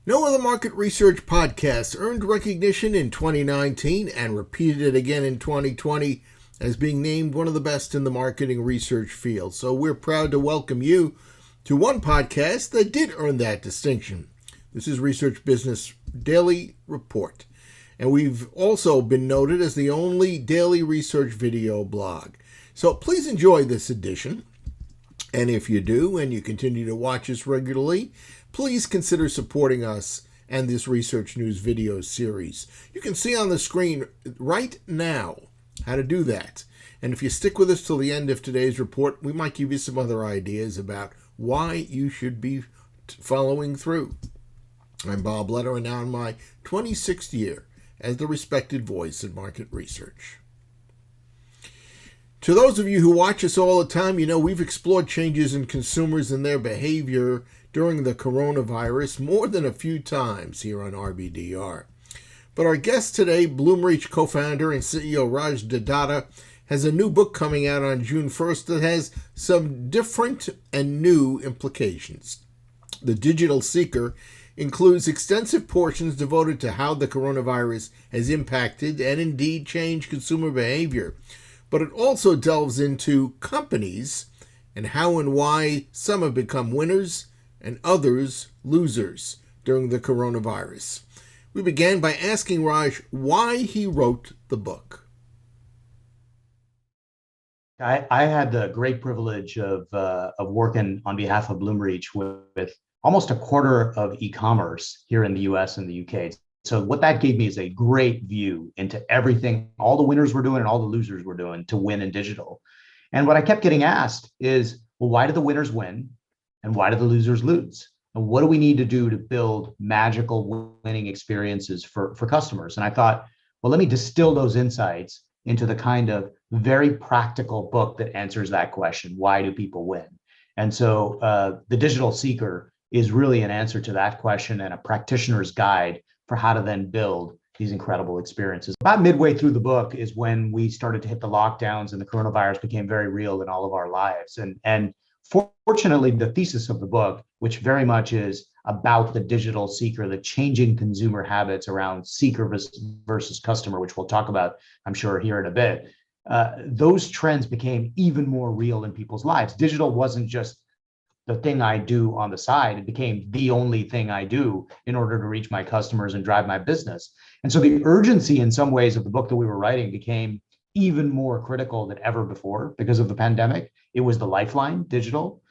No other market research podcast earned recognition in 2019 and repeated it again in 2020 as being named one of the best in the marketing research field. So we're proud to welcome you to one podcast that did earn that distinction. This is Research Business Daily Report. And we've also been noted as the only daily research video blog. So please enjoy this edition. And if you do, and you continue to watch us regularly, please consider supporting us and this Research News video series. You can see on the screen right now how to do that. And if you stick with us till the end of today's report, we might give you some other ideas about why you should be following through. I'm Bob Letter, and now in my 26th year as the respected voice in market research. To those of you who watch us all the time, you know we've explored changes in consumers and their behavior during the coronavirus more than a few times here on RBDR. But our guest today, Bloomreach co-founder and CEO Raj De Datta, has a new book coming out on June 1st that has some different and new implications. The Digital Seeker includes extensive portions devoted to how the coronavirus has impacted and indeed changed consumer behavior. But it also delves into companies and how and why some have become winners and others losers during the coronavirus. We began by asking Raj why he wrote the book. I had the great privilege of working on behalf of Bloomreach with almost a quarter of e-commerce here in the US and the UK. So what that gave me is a great view into everything, all the winners were doing and all the losers were doing to win in digital. And what I kept getting asked is, well, why do the winners win and why do the losers lose? And what do we need to do to build magical winning experiences for customers? And I thought, well, let me distill those insights into the kind of very practical book that answers that question. Why do people win? And so the Digital Seeker is really an answer to that question and a practitioner's guide for how to then build these incredible experiences. About midway through the book is when we started to hit the lockdowns and the coronavirus became very real in all of our lives. And fortunately, the thesis of the book, which very much is about the digital seeker, the changing consumer habits around seeker versus customer, which we'll talk about, I'm sure, here in a bit, those trends became even more real in people's lives. Digital wasn't just the thing I do on the side. It became the only thing I do in order to reach my customers and drive my business. And so the urgency in some ways of the book that we were writing became even more critical than ever before because of the pandemic. It was the lifeline, digital.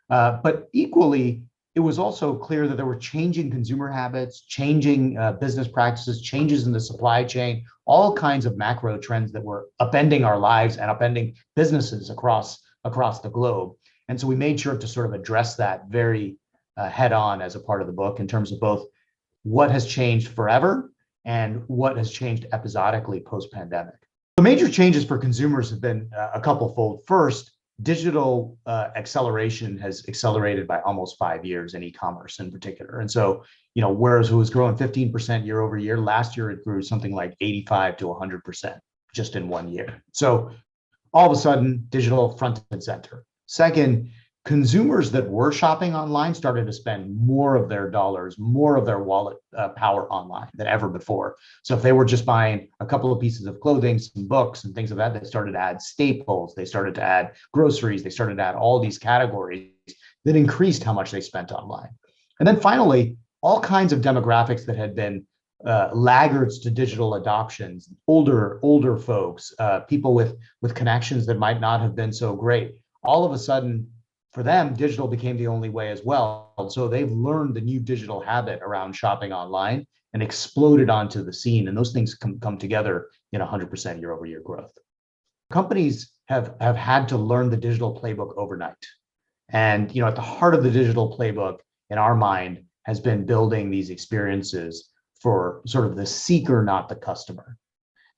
But equally, it was also clear that there were changing consumer habits, changing business practices, changes in the supply chain, all kinds of macro trends that were upending our lives and upending businesses across the globe. And so we made sure to sort of address that very head on as a part of the book in terms of both what has changed forever and what has changed episodically post-pandemic. The major changes for consumers have been a couple-fold. First, digital acceleration has accelerated by almost 5 years in e-commerce in particular. And so, whereas it was growing 15% year over year, last year it grew something like 85 to 100% just in 1 year. So all of a sudden, digital front and center. Second, consumers that were shopping online started to spend more of their dollars, more of their wallet power online than ever before. So if they were just buying a couple of pieces of clothing, some books and things of that, they started to add staples, they started to add groceries, they started to add all these categories that increased how much they spent online. And then finally, all kinds of demographics that had been laggards to digital adoptions, older folks, people with connections that might not have been so great. All of a sudden, for them, digital became the only way as well. So they've learned the new digital habit around shopping online and exploded onto the scene. And those things come together in 100% year over year growth. Companies have had to learn the digital playbook overnight. And at the heart of the digital playbook, in our mind, has been building these experiences for sort of the seeker, not the customer.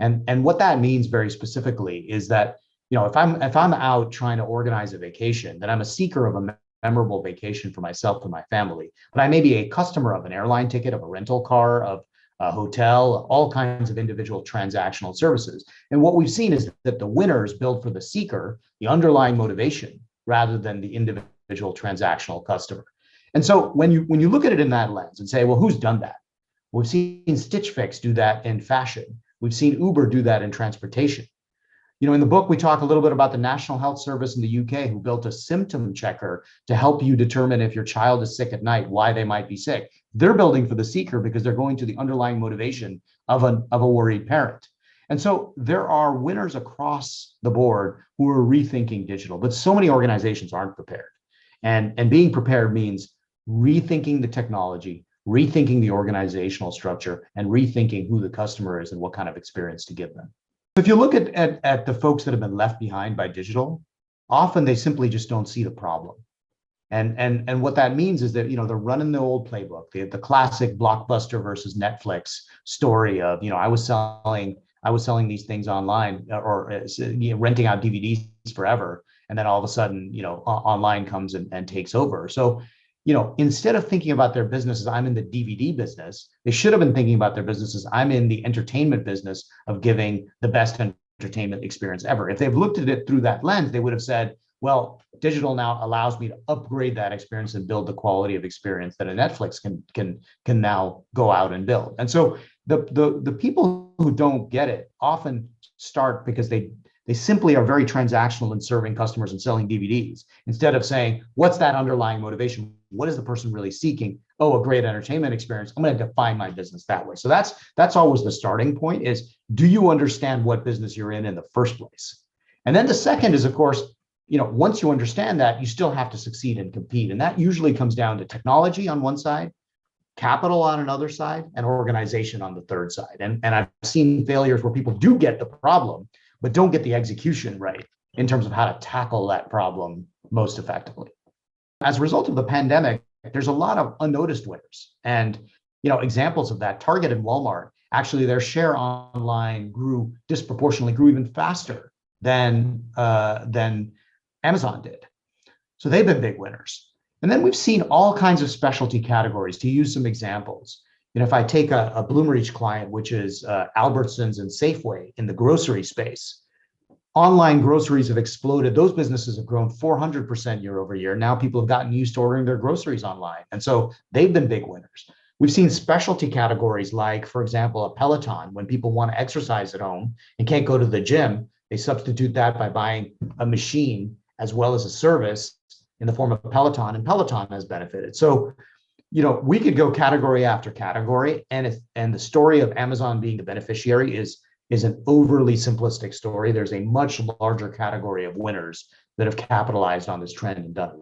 And what that means very specifically is that if I'm out trying to organize a vacation, then I'm a seeker of a memorable vacation for myself and my family. But I may be a customer of an airline ticket, of a rental car, of a hotel, all kinds of individual transactional services. And what we've seen is that the winners build for the seeker, the underlying motivation, rather than the individual transactional customer. And so when you look at it in that lens and say, well, who's done that? We've seen Stitch Fix do that in fashion. We've seen Uber do that in transportation. In the book, we talk a little bit about the National Health Service in the UK, who built a symptom checker to help you determine if your child is sick at night, why they might be sick. They're building for the seeker because they're going to the underlying motivation of a worried parent. And so there are winners across the board who are rethinking digital, but so many organizations aren't prepared. And being prepared means rethinking the technology, rethinking the organizational structure, and rethinking who the customer is and what kind of experience to give them. If you look at the folks that have been left behind by digital, often they simply just don't see the problem. And what that means is that they're running the old playbook, the classic Blockbuster versus Netflix story of I was selling these things online or renting out DVDs forever, and then all of a sudden online comes and takes over. So instead of thinking about their business as I'm in the DVD business, they should have been thinking about their business as I'm in the entertainment business of giving the best entertainment experience ever. If they've looked at it through that lens, they would have said, well, digital now allows me to upgrade that experience and build the quality of experience that a Netflix can now go out and build. And so the people who don't get it often start because they simply are very transactional in serving customers and selling DVDs, instead of saying, what's that underlying motivation? What is the person really seeking? Oh, a great entertainment experience. I'm going to define my business that way. So that's always the starting point is, do you understand what business you're in the first place? And then the second is, of course, once you understand that, you still have to succeed and compete. And that usually comes down to technology on one side, capital on another side, and organization on the third side. And I've seen failures where people do get the problem, but don't get the execution right in terms of how to tackle that problem most effectively. As a result of the pandemic, there's a lot of unnoticed winners. And examples of that, Target and Walmart, actually their share online grew even faster than Amazon did. So they've been big winners. And then we've seen all kinds of specialty categories. To use some examples, if I take a Bloomreach client, which is Albertsons and Safeway in the grocery space, online groceries have exploded. Those businesses have grown 400% year over year. Now people have gotten used to ordering their groceries online. And so they've been big winners. We've seen specialty categories like, for example, a Peloton. When people want to exercise at home and can't go to the gym, they substitute that by buying a machine as well as a service in the form of Peloton, and Peloton has benefited. So, we could go category after category, and the story of Amazon being the beneficiary is an overly simplistic story. There's a much larger category of winners that have capitalized on this trend and done it.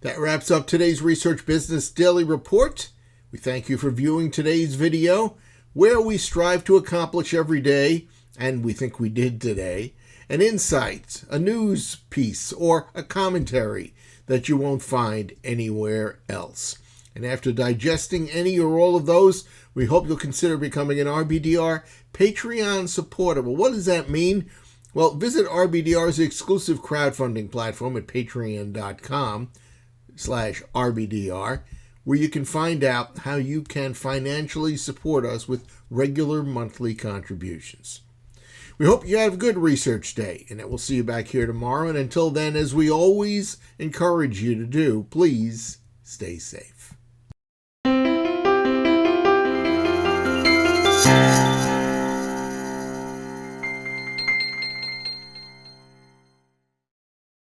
That wraps up today's Research Business Daily Report. We thank you for viewing today's video, where we strive to accomplish every day, and we think we did today, an insight, a news piece, or a commentary that you won't find anywhere else. And after digesting any or all of those, we hope you'll consider becoming an RBDR Patreon supporter. Well, what does that mean? Well, visit RBDR's exclusive crowdfunding platform at patreon.com/RBDR, where you can find out how you can financially support us with regular monthly contributions. We hope you have a good research day, and that we'll see you back here tomorrow. And until then, as we always encourage you to do, please stay safe.